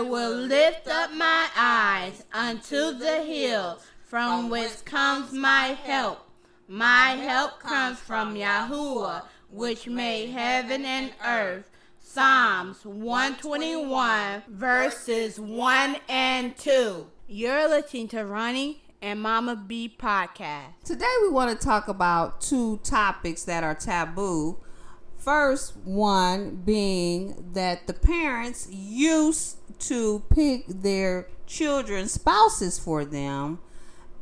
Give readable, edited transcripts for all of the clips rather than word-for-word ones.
will lift up my eyes unto the hills, from which comes my help. My help comes from Yahuwah, which made heaven and earth. Psalms 121, verses 1 and 2. You're listening to Ronnie and Mama B podcast. Today we want to talk about two topics that are taboo. First one being that the parents used to pick their children's spouses for them.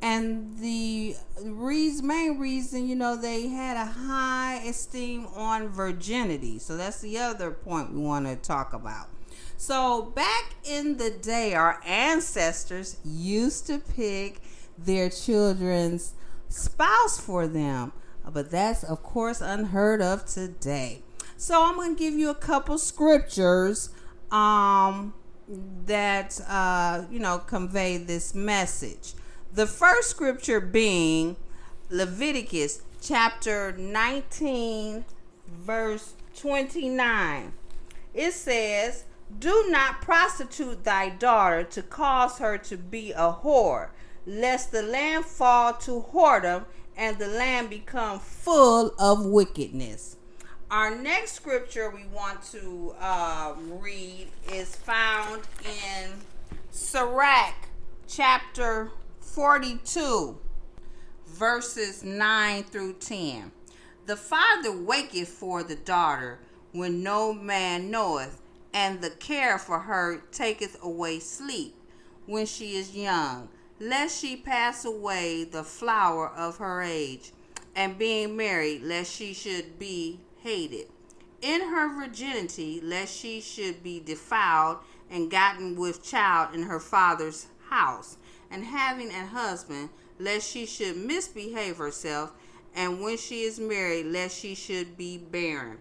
And the main reason, they had a high esteem on virginity. So that's the other point we want to talk about. So back in the day, our ancestors used to pick their children's spouse for them. But that's, of course, unheard of today. So I'm going to give you a couple scriptures that, convey this message. The first scripture being Leviticus chapter 19, verse 29. It says, "Do not prostitute thy daughter to cause her to be a whore, lest the land fall to whoredom and the land become full of wickedness." Our next scripture we want to read is found in Sirach chapter 42, verses 9 through 10. "The father waketh for the daughter when no man knoweth, and the care for her taketh away sleep when she is young, lest she pass away the flower of her age, and being married, lest she should be hated. In her virginity, lest she should be defiled and gotten with child in her father's house, and having an husband, lest she should misbehave herself, and when she is married, lest she should be barren."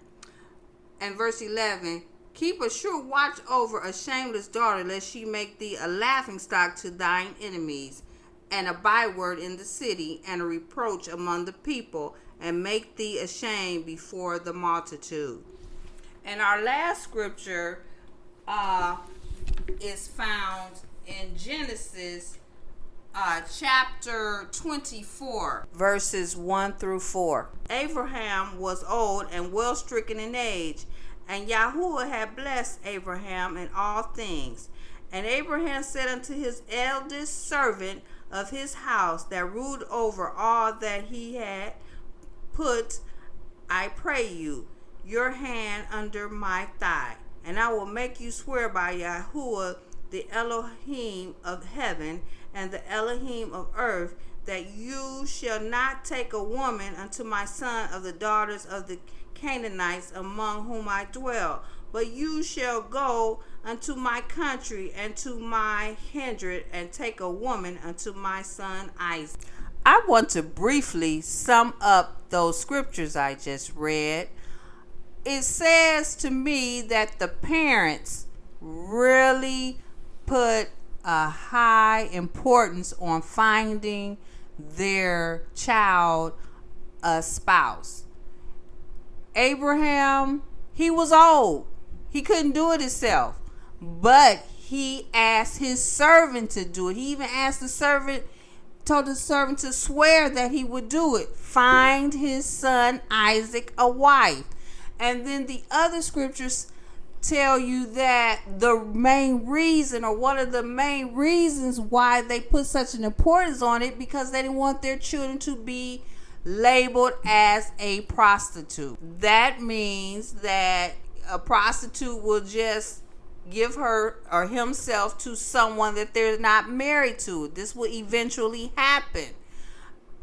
And verse 11, "Keep a sure watch over a shameless daughter, lest she make thee a laughingstock to thine enemies, and a byword in the city, and a reproach among the people, and make thee ashamed before the multitude." And our last scripture is found in Genesis chapter 24, verses 1 through 4. "Abraham was old and well stricken in age, and Yahuwah had blessed Abraham in all things. And Abraham said unto his eldest servant of his house that ruled over all that he had, Put, I pray you, your hand under my thigh, and I will make you swear by Yahuwah, the Elohim of heaven and the Elohim of earth, that you shall not take a woman unto my son of the daughters of the Canaanites among whom I dwell, but you shall go unto my country and to my kindred, and take a woman unto my son Isaac." I want to briefly sum up those scriptures I just read. It says to me that the parents really put a high importance on finding their child a spouse. Abraham, he was old. He couldn't do it himself. But he asked his servant to do it. He even asked the servant, told the servant to swear that he would do it. Find his son Isaac a wife. And then the other scriptures tell you that the main reason, or one of the main reasons why they put such an importance on it, because they didn't want their children to be labeled as a prostitute. That means that a prostitute will just give her or himself to someone that they're not married to. This will eventually happen.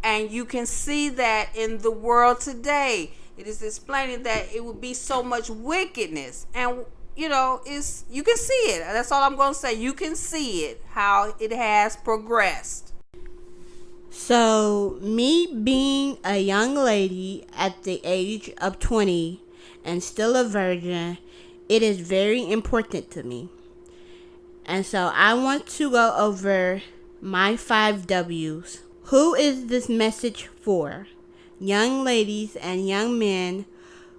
And you can see that in the world today. It is explaining that it would be so much wickedness. And, you can see it. That's all I'm going to say. You can see it, how it has progressed. So, me being a young lady at the age of 20 and still a virgin, it is very important to me. And so I want to go over my 5 W's. Who is this message for? Young ladies and young men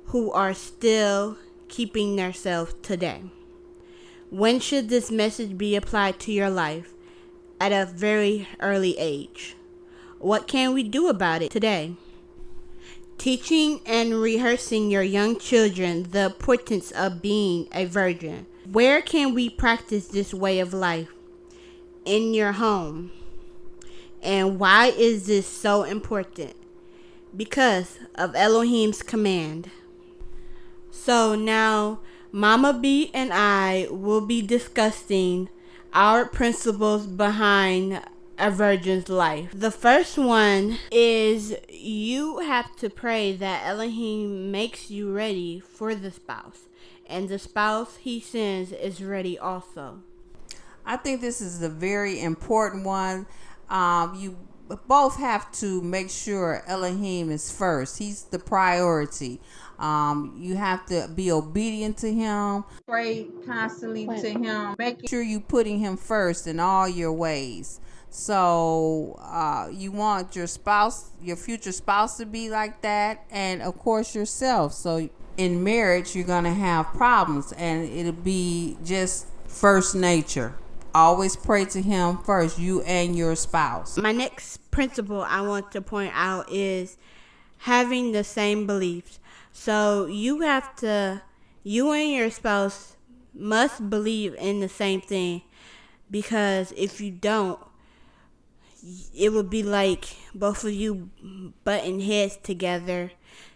who are still keeping themselves today. When should this message be applied to your life? At a very early age. What can we do about it today? Teaching and rehearsing your young children the importance of being a virgin. Where can we practice this way of life? In your home. And why is this so important? Because of Elohim's command. So now, Mama B and I will be discussing our principles behind a virgin's life. The first one is you have to pray that Elohim makes you ready for the spouse, and the spouse he sends is ready also. I think this is a very important one. You both have to make sure Elohim is first. He's the priority. You have to be obedient to him. Pray constantly to him. Make sure you putting him first in all your ways. So you want your spouse, your future spouse, to be like that, and of course yourself. So in marriage, you're gonna have problems, and it'll be just first nature. Always pray to him first, you and your spouse. My next principle I want to point out is having the same beliefs. So you and your spouse must believe in the same thing, because if you don't, it would be like both of you butting heads together.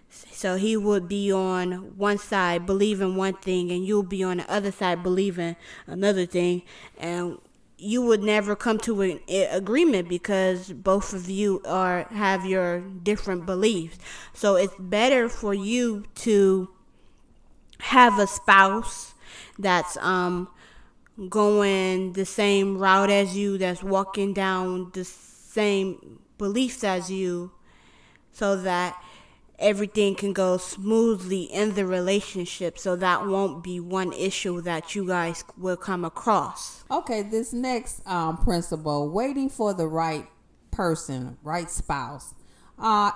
So he would be on one side believing one thing, and you'll be on the other side believing another thing, and you would never come to an agreement because both of you have your different beliefs. So it's better for you to have a spouse that's going the same route as you, that's walking down the same beliefs as you, so that everything can go smoothly in the relationship, so that won't be one issue that you guys will come across. Okay, this next principle, waiting for the right person, right spouse.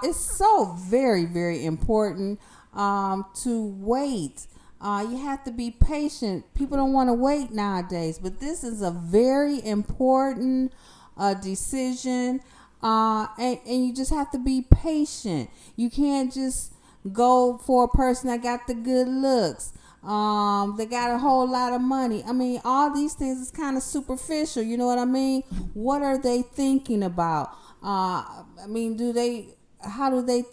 It's so very, very important to wait. You have to be patient. People don't want to wait nowadays, but this is a very important decision. And you just have to be patient. You can't just go for a person that got the good looks. They got a whole lot of money. I mean, all these things is kind of superficial. You know what I mean? What are they thinking about? I mean, how do they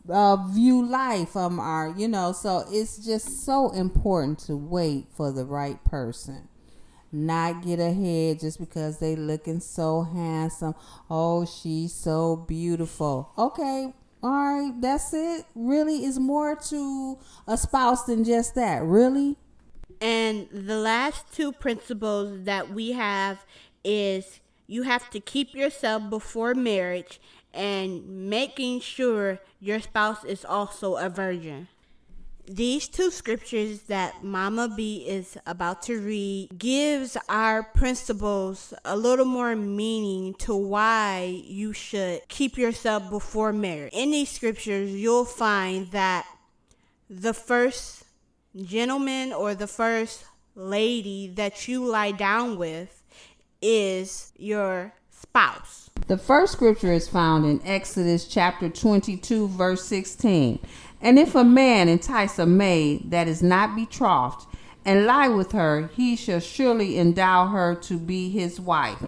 view life? So it's just so important to wait for the right person. Not get ahead just because they looking so handsome. Oh, she's so beautiful. Okay, all right, that's it. Really, is more to a spouse than just that. Really? And the last two principles that we have is you have to keep yourself before marriage and making sure your spouse is also a virgin. These two scriptures that Mama B is about to read gives our principles a little more meaning to why you should keep yourself before marriage. In these scriptures, you'll find that the first gentleman or the first lady that you lie down with is your spouse. The first scripture is found in Exodus chapter 22, verse 16. And if a man entice a maid that is not betrothed and lie with her, he shall surely endow her to be his wife.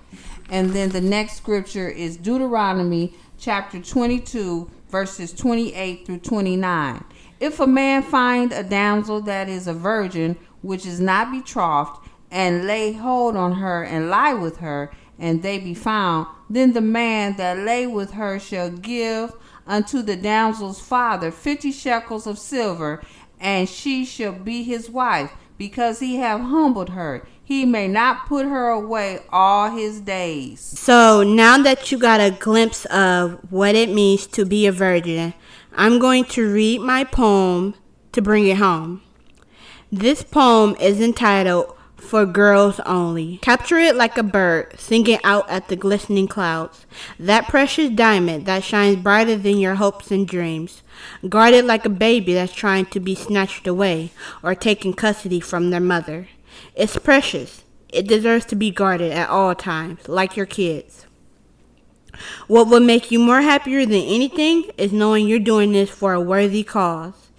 And then the next scripture is Deuteronomy chapter 22, verses 28 through 29. If a man find a damsel that is a virgin, which is not betrothed, and lay hold on her and lie with her, and they be found, then the man that lay with her shall give unto the damsel's father 50 shekels of silver, and she shall be his wife, because he have humbled her. He may not put her away all his days. So now that you got a glimpse of what it means to be a virgin, I'm going to read my poem to bring it home. This poem is entitled For Girls Only. Capture it like a bird, singing out at the glistening clouds. That precious diamond that shines brighter than your hopes and dreams. Guard it like a baby that's trying to be snatched away or taken custody from their mother. It's precious. It deserves to be guarded at all times, like your kids. What would make you more happier than anything is knowing you're doing this for a worthy cause.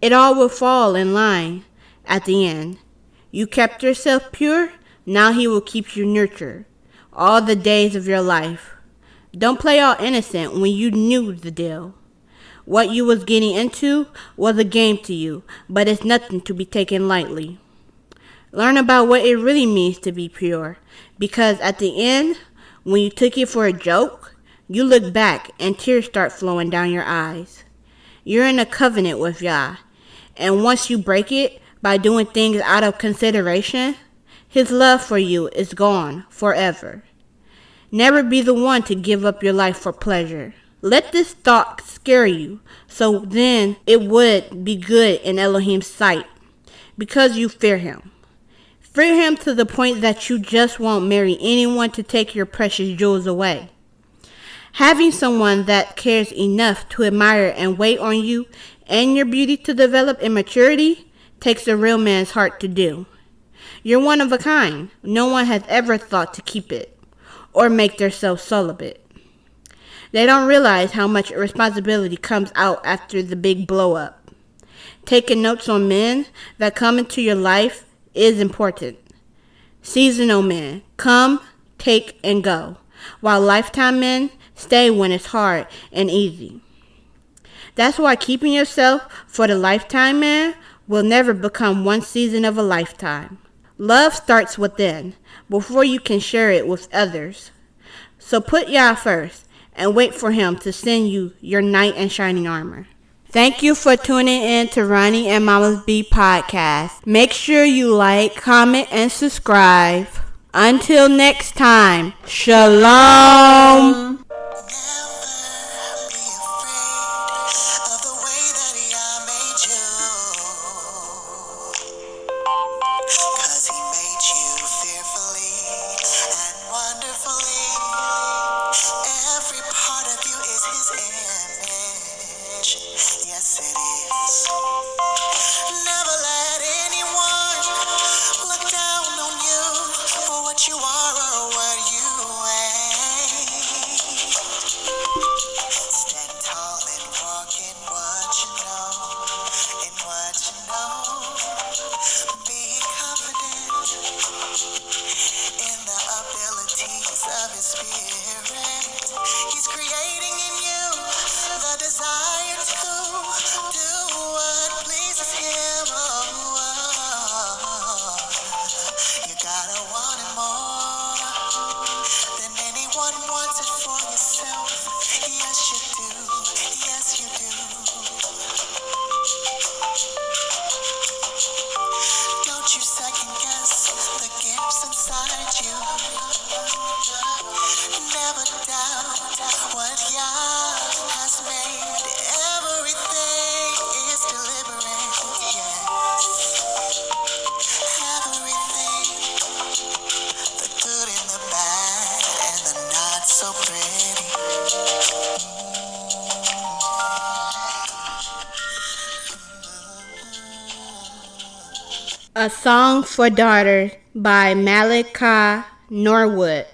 It all will fall in line at the end. You kept yourself pure, now he will keep you nurtured all the days of your life. Don't play all innocent when you knew the deal. What you was getting into was a game to you, but it's nothing to be taken lightly. Learn about what it really means to be pure, because at the end, when you took it for a joke, you look back and tears start flowing down your eyes. You're in a covenant with Yah, and once you break it by doing things out of consideration, his love for you is gone forever. Never be the one to give up your life for pleasure. Let this thought scare you, so then it would be good in Elohim's sight, because you fear him. Fear him to the point that you just won't marry anyone to take your precious jewels away. Having someone that cares enough to admire and wait on you and your beauty to develop in maturity takes a real man's heart to do. You're one of a kind. No one has ever thought to keep it or make themselves celibate. They don't realize how much responsibility comes out after the big blow up. Taking notes on men that come into your life is important. Seasonal men come, take, and go, while lifetime men stay when it's hard and easy. That's why keeping yourself for the lifetime man will never become one season of a lifetime. Love starts within before you can share it with others. So put Yah first and wait for him to send you your knight in shining armor. Thank you for tuning in to Ronnie and Mama's B podcast. Make sure you like, comment, and subscribe. Until next time, Shalom. You are or what you ain't. Stand tall and walk in what you know, in what you know. Be confident in the abilities of his spirit. He's creating in you the desire to do what pleases him. You gotta want it more than anyone wants it for yourself. Yes, you do. Yes, you do. Don't you second guess the gifts inside you. Never doubt what Yah has made. Everything is deliberate. Yes. Everything. The good and the bad and the not so pretty. A Song for Daughters by Malika Norwood.